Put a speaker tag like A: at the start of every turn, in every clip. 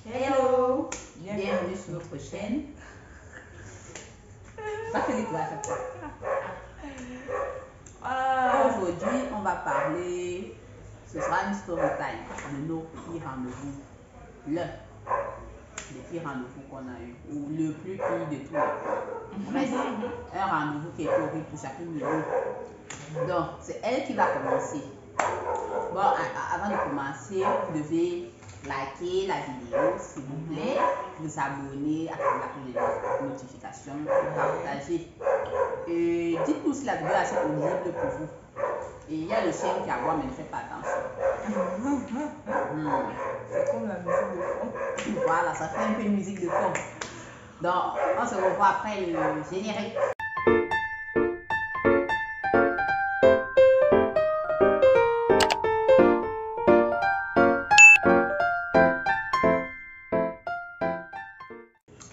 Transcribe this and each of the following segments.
A: Hello, bienvenue sur notre chaîne. Ça fait des à chaque fois. Aujourd'hui, on va parler, ce sera une story time de nos pires rendez-vous. L'un des pires rendez-vous qu'on a eu, ou le plus pire de tous. Bref, un rendez-vous qui est horrible pour chacune de nous. Donc, c'est elle qui va commencer. Bon, avant de commencer, vous devez liker la vidéo, s'il vous plaît, vous abonner, activer les notifications, partager. Et dites-nous si la vidéo est assez audible pour vous. Et il y a le chien qui aboie, mais ne faites pas attention.
B: C'est comme la musique de fond.
A: Voilà, ça fait un peu une musique de fond. Donc, on se revoit après le générique.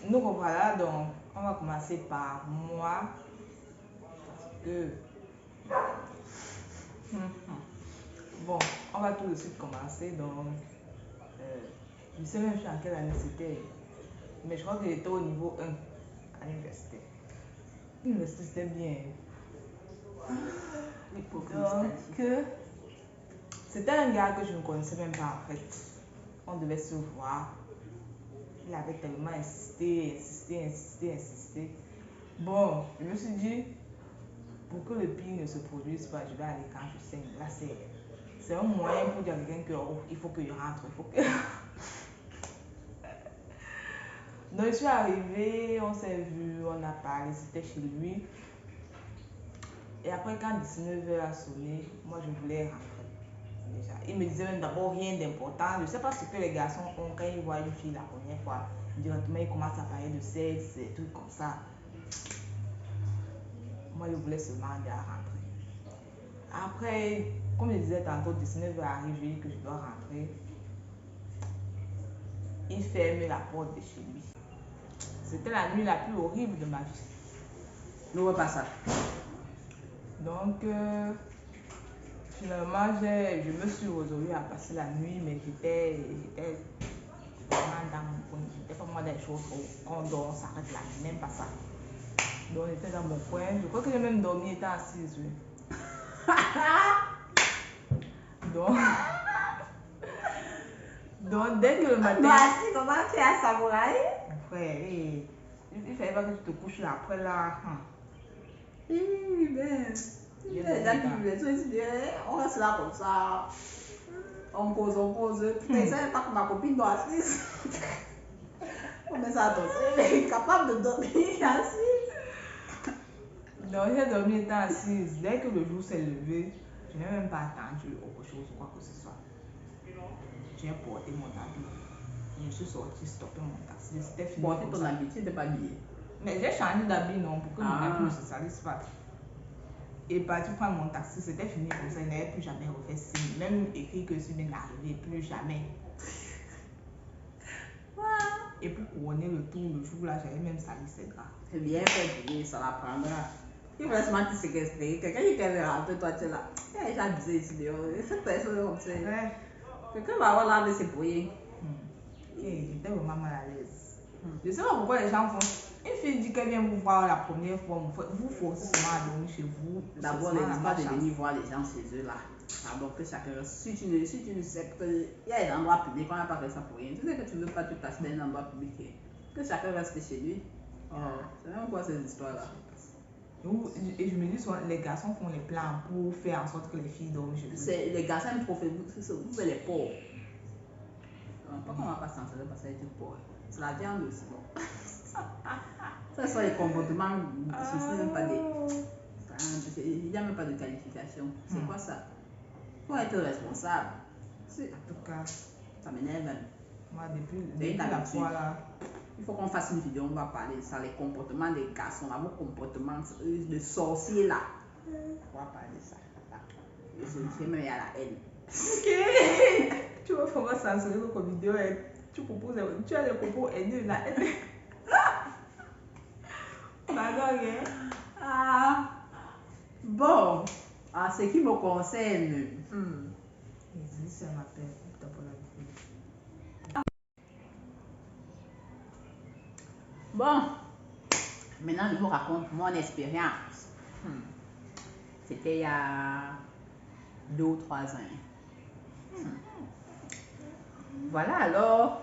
B: Nous revoilà, donc on va commencer par moi. Parce que... Bon, on va tout de suite commencer. Donc, je ne sais même plus en quelle année c'était. Mais je crois que j'étais au niveau 1 à l'université. L'université, c'était bien. Donc, c'était un gars que je ne connaissais même pas en fait. On devait se voir. Il avait tellement insisté. Bon, je me suis dit, pour que le pire ne se produise pas, je vais aller quand je saigne. Là, c'est un moyen pour dire à quelqu'un que il faut que je rentre. Donc, je suis arrivée, on s'est vu, on a parlé, c'était chez lui. Et après, quand 19h a sonné, moi, je voulais rentrer. Déjà. Il me disait même d'abord rien d'important. Je ne sais pas ce que les garçons ont quand ils voient une fille la première fois. Directement, ils commencent à parler de sexe, des trucs comme ça. Moi, je voulais seulement déjà rentrer. Après, comme je disais tantôt, 19h arrive, je dis que je dois rentrer. Il ferme la porte de chez lui. C'était la nuit la plus horrible de ma vie.
A: Ne vois pas ça.
B: Donc, finalement, je me suis résolue à passer la nuit, mais j'étais vraiment dans mon coin. J'étais pas moi des choses qu'on dort, on s'arrête là, même pas ça. Donc, j'étais dans mon coin. Je crois que j'ai même dormi étant assise. Donc, dès que le matin...
A: Bah, si, comment tu as samouraï?
B: Mon frère, il fallait pas que tu te couches là après là.
A: On reste là comme ça. On pose. Putain, ça n'est pas que ma copine doit assise. On met ça à danser. Elle est capable de dormir assise.
B: Donc, j'ai dormi étant assise. Dès que le jour s'est levé, je n'ai même pas attendu autre chose ou quoi que ce soit. J'ai porté mon habit. Je suis sortie, stoppé mon taxi. C'était fini.
A: Porter ton habit, tu n'étais pas habillée.
B: Mais j'ai changé d'habit, non, pour que mon habit ne se salisse pas. Et parti prendre mon taxi, c'était fini comme ça. Il n'avait plus jamais refait signe. Même écrit que si bien n'arrivait plus jamais. Et pour couronner le tour, le jour là, j'avais même sali ses draps.
A: C'est bien fait, ça la prendra. Il va se mettre séquestré. Quelqu'un qui t'avait rentré, toi tu es là. Il a abusé ici dehors. Cette personne comme ça. Quelqu'un va avoir lavé ses brouillés.
B: J'étais vraiment mal à l'aise. Je ne sais pas pourquoi les gens font. Une fille dit qu'elle vient vous voir la première fois, vous forcez seulement à dormir chez vous.
A: D'abord, n'hésite pas de venir voir les gens chez eux là. D'abord que chacun reste. Si tu ne sais que il y a des endroits publics, on n'a pas fait ça pour rien. Tu sais que tu ne veux pas te passer dans un endroit public. Que chacun reste chez lui. C'est même quoi ces histoires là.
B: Et je me dis souvent, les garçons font les plans pour faire en sorte que les filles dorment chez eux.
A: Les garçons aiment trop faire, vous faites les pauvres. Pas qu'on va pas censurer parce qu'elle est pauvre. C'est la viande aussi. Bon. Ça sont les comportements, même pas des. Il n'y a même pas de qualification. C'est quoi ça? Faut être responsable.
B: En tout cas,
A: ça m'énerve.
B: Moi, depuis la fois là.
A: Il faut qu'on fasse une vidéo, on va parler de ça, les comportements des garçons, là, vos comportements de sorciers là. On va parler de ça. Je même il y a la haine.
B: Ok. Tu vas vraiment censurer notre vidéo et tu as des propos haineux, la haine.
A: Bon, en ce qui me concerne, Bon, maintenant je vous raconte mon expérience. C'était il y a 2 ou 3 ans. Voilà, alors,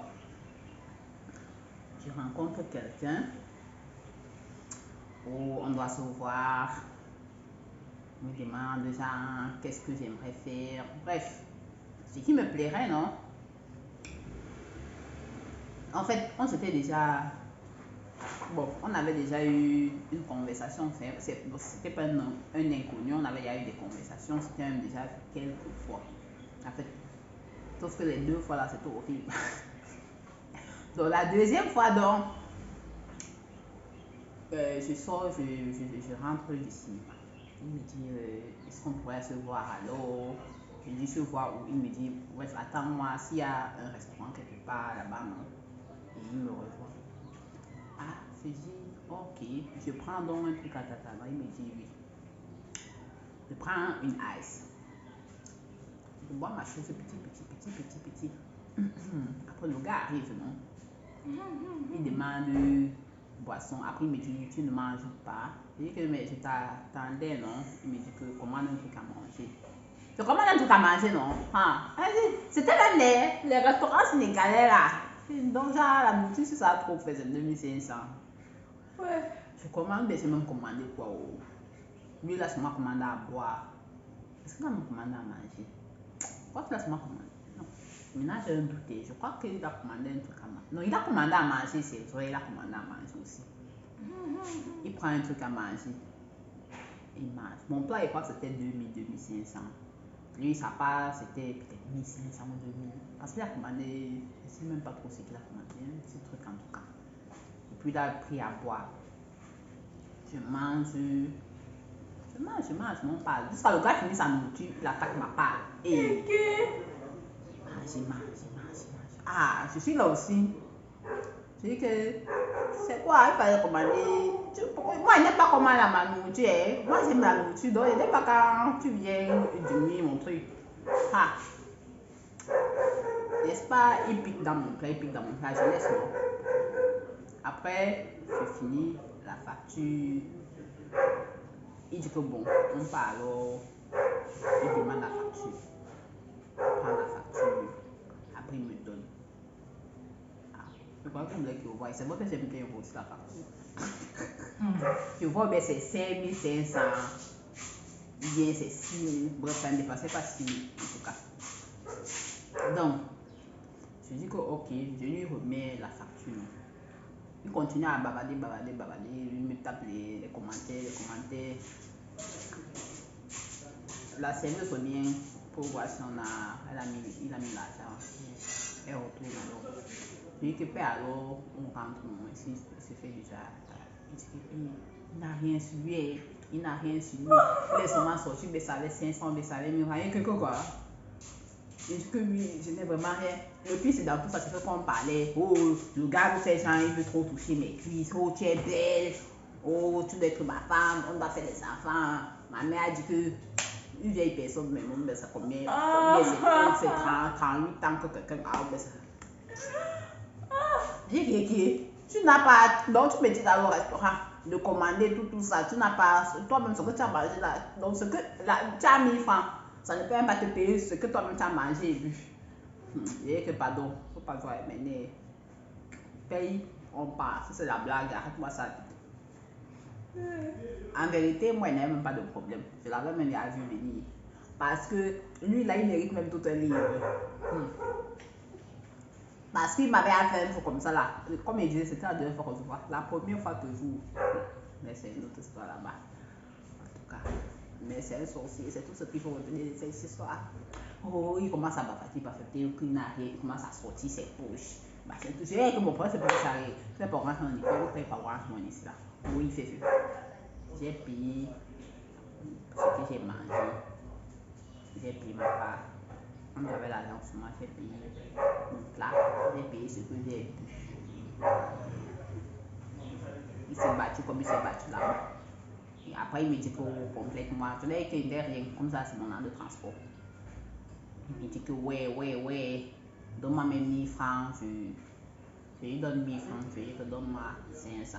A: je rencontre quelqu'un où on doit se voir, me demande genre qu'est-ce que j'aimerais faire, bref, ce qui me plairait, non? En fait, on s'était déjà, bon, on avait déjà eu une conversation, c'était pas un inconnu, on avait déjà eu des conversations, c'était même déjà quelques fois. En fait, sauf que les 2 fois là, c'était horrible. Donc la deuxième fois, donc, je sors, je rentre du cinéma. Il me dit, est-ce qu'on pourrait se voir alors? Je dis, se voir où? Il me dit, bref, attends-moi, s'il y a un restaurant quelque part là-bas, non? Et il me rejoint. Ah, je dis, ok, je prends donc un truc à tata. Il me dit, oui. Je prends une ice. Je bois ma chose petit. Après, le gars arrive, non? Il demande boisson. Après, il me dit, tu ne manges pas. Je dis que mais je t'attendais, non? Il me dit que commande un truc à manger. Je commande un truc à manger, non? Ah. C'était même les restaurants sénégalais là. Donc, genre, la nourriture, si ça trop fait, c'est 2500.
B: Ouais.
A: Je commande, mais j'ai même commandé quoi? Oh. Lui, là, c'est moi commandé à boire. Est-ce qu'il a même commandé à manger? Je crois qu'il a seulement commandé. Non. Maintenant, j'ai un doute. Je crois qu'il a commandé un truc à manger. Non, il a commandé à manger, c'est vrai, il a commandé à manger aussi. Il prend un truc à manger. Il mange. Mon plat, je crois que c'était 2000, 2500. Lui, sa part, c'était peut-être 1500 ou 2000. Parce qu'il a commandé, je ne sais même pas trop ce qu'il a commandé, un petit truc en tout cas. Et puis, il a pris à boire. Je mange, non pas. Jusqu'à le gars finit sa nourriture, il attaque ma part. Et je mange. Ah, je suis là aussi. Je dis que c'est quoi, il fallait commander. Moi, il n'est pas commandé à ma nourriture. Moi, j'aime la nourriture, donc il n'est pas quand tu viens diminuer mon truc. Ah, n'est-ce pas, il pique dans mon plat, je laisse non. Après, je finis la facture. Il dit que bon, on part alors. Il demande la facture. Je prends la facture. Après, il me donne. Ah, je crois que vous voulez qu'il voit. C'est bon que j'ai payé aussi la facture. Je vois, ben c'est 5500. Bien, c'est 6000. Bref, ça ne dépassait pas 6000 en tout cas. Donc, je dis que ok, je lui remets la facture. Il continue à bavarder. Il me tape les commentaires. La serveuse revient pour voir si il a mis l'argent. Elle retourne alors. Je dis que paix alors, on rentre, ici, c'est fait déjà. Il dit qu'il n'a rien sur lui. Il est seulement sorti, mais ça avait 500, mais ça avait mis rien que quoi. Je dis que lui, je n'ai vraiment rien. Le pire, c'est dans tout ça, c'est ce qu'on parlait. Oh, le gars vous fait genre, il veut trop toucher mes cuisses. Oh, tu es belle. Oh, tu dois être ma femme. On doit faire des enfants. Ma mère a dit que une vieille personne, mais mon ça combien c'est 38 ans que quelqu'un a oublié ça. J'ai dit, tu n'as pas. Donc, tu me dis dans le restaurant de commander tout ça. Tu n'as pas. Toi-même, ce que tu as mangé là. Donc, ce que tu as 1000 francs. Ça ne peut même pas te payer ce que toi-même tu as mangé et bu. Et que pardon, faut pas voir, mais paye, on part. Si c'est la blague, arrête-moi ça. En vérité, moi, il n'y avait même pas de problème. Je l'avais même déjà vu venir. Parce que lui, là, il mérite même tout un livre. Parce qu'il m'avait fait un truc comme ça là. Comme il disait, c'était la deuxième fois qu'on se voit. La première fois toujours. Mais c'est une autre histoire là-bas. En tout cas. Mais c'est un sorcier, c'est tout ce qu'il faut retenir de cette histoire. Oh, il commence à bafater, il n'a rien, il commence à sortir ses poches. C'est tout. C'est que mon frère, c'est pas ça. C'est pas orange, on y fait, pas orange, on ici là. Oui, il fait ça. J'ai payé ce que j'ai mangé. J'ai payé ma part. Quand j'avais l'argent sur moi, j'ai payé mon plat. J'ai payé ce que j'ai bu. Il s'est battu comme il s'est battu là-bas. Et après, il me dit que complètement, je n'ai que rien, comme ça, c'est mon an de transport. Il me dit que ouais, donne-moi mes 1000 francs, Je lui donne 1000 francs, je lui dis que donne-moi 500.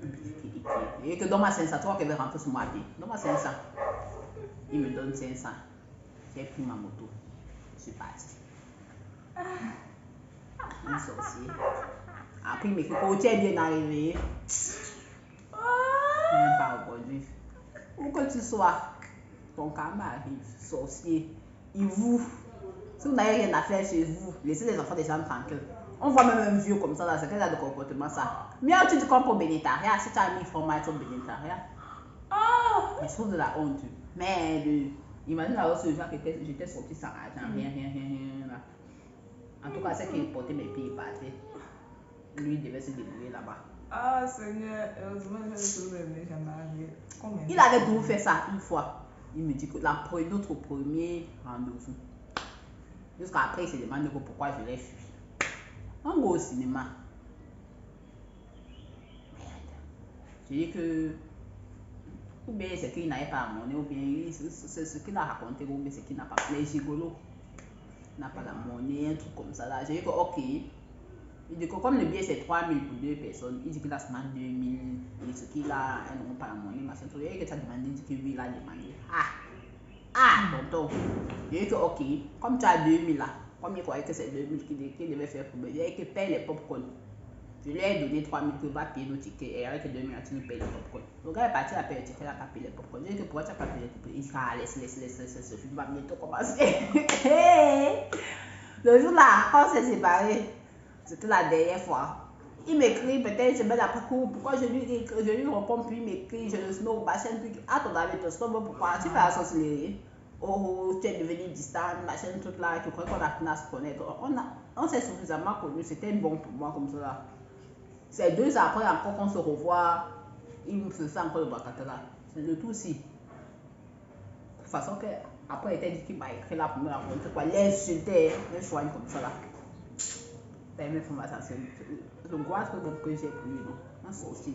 A: Je lui dis que donne-moi 500, toi qui veux rentrer sur moi, donne-moi 500. Il me donne 500. J'ai pris ma moto. Je suis parti. Un sorcier. Après, il m'écrit que tu es bien arrivé. Même pas aujourd'hui. Où que tu sois, ton karma arrive. Sorcier. Il vous. Si vous n'avez rien à faire chez vous, laissez les enfants des gens tranquilles. On voit même un vieux comme ça, là, c'est quel genre de comportement ça? Mais tu te comptes au bénétariat, si tu as 1000 francs, tu es au bénétariat. Je trouve de la honte. Mais imagine alors ce jour que j'étais sorti sans argent, rien. Là. En tout cas, c'est qu'il portait mes pieds, il partait. Lui, il devait se débrouiller là-bas.
B: Ah Seigneur, heureusement que je ne jamais arrivé.
A: Il avait toujours fait ça une fois. Il me dit que notre premier rendez-vous. Jusqu'après, il se demande pourquoi je l'ai fui. On va au cinéma. Merde. Je dis que. Ou bien c'est qu'il n'avait pas la monnaie, ou bien c'est ce qu'il a raconté, ou bien c'est qu'il n'a pas. Les gigolos. Il n'a pas la monnaie, un truc comme ça là. Je dis que ok. Il dit que comme le billet c'est 3000 pour 2 personnes, il dit qu'il a seulement 2000. Et ce qu'il a, elles n'ont pas la monnaie, machin. Il dit que tu as demandé, il dit que lui il a demandé. Tonton. Je dis que ok, comme tu as 2000 là, comme il croyait que c'est 2000 qu'il devait faire pour me dire que paye les popcorn. Je lui ai donné 3000 que va payer nos tickets et avec 2000 tu nous payes les popcorn. Le gars est parti à payer le ticket, il n'a pas payé les popcorn. Je dis que pourquoi tu n'as pas payé les popcorn? Il dit laisse, ce film va bientôt commencer. Le jour là, quand on s'est séparés, c'était la dernière fois. Il m'écrit, peut-être je mets la parcours, pourquoi je lui réponds, puis il m'écrit, je le snow, machin, puis à ton avis, ton snow, pourquoi tu fais la sorcellerie? Oh, tu es devenu distant, machin, tout là, tu crois qu'on a appris à se connaître. On s'est suffisamment connus, c'était bon pour moi comme ça. C'est 2 ans après encore qu'on se revoit, il me faisait encore le bacatala. C'est le tout aussi. De toute façon, après, il était dit qu'il m'a écrit la première rencontre, quoi, l'insultait, un choix comme ça là. T'as aimé faire ma sensation. Le gros truc que j'ai pour lui, non. C'est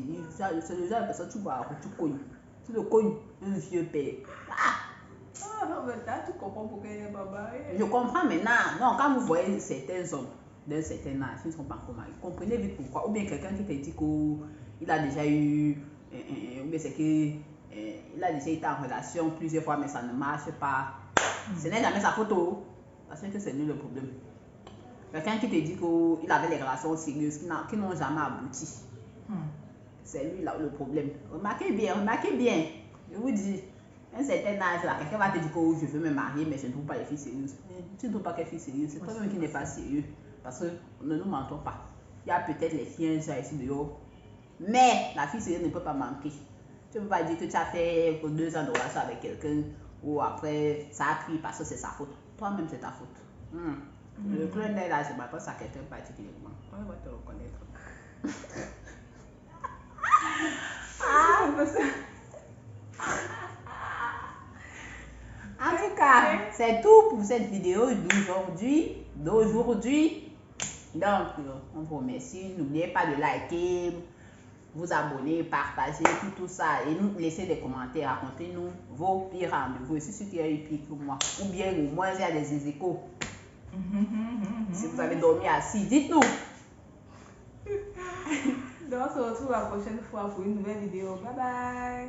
A: le genre de personne, tu vois, tu cognes. Tu le cognes, un vieux père.
B: Non, mais là, tu comprends pourquoi il n'est pas marié.
A: Je comprends maintenant. Non, quand vous voyez certains hommes d'un certain âge qui ne sont pas encore mariés, comprenez vite pourquoi. Ou bien quelqu'un qui te dit qu'il a déjà eu, ou bien c'est qu'il a déjà été en relation plusieurs fois, mais ça ne marche pas. Ce n'est jamais sa photo. Parce que c'est lui le problème. Quelqu'un qui te dit qu'il avait des relations sérieuses qui n'ont jamais abouti. C'est lui là, le problème. Remarquez bien. Je vous dis, un certain âge là, quelqu'un va te dire que je veux me marier, mais je ne trouve pas les filles sérieuses. Tu ne trouves pas qu'elle fille sérieuse, c'est toi-même qui n'est pas sérieux. Parce que ne nous mentons pas. Il y a peut-être les filles ici dehors. Mais la fille sérieuse ne peut pas manquer. Tu ne peux pas dire que tu as fait 2 ans de relation avec quelqu'un ou après ça a pris parce que c'est sa faute. Toi-même, c'est ta faute. Le clin d'œil là, je m'appelle à quelqu'un particulièrement. On va te reconnaître. En tout cas, c'est tout pour cette vidéo d'aujourd'hui. Donc, on vous remercie. N'oubliez pas de liker, vous abonner, partager, tout ça. Et nous laisser des commentaires. Racontez-nous vos pires rendez-vous. Et si celui qui a eu pire que moi, ou bien au moins il y a des échos. Si vous avez dormi assis, dites-nous.
B: Donc, on se retrouve la prochaine fois pour une nouvelle vidéo. Bye bye.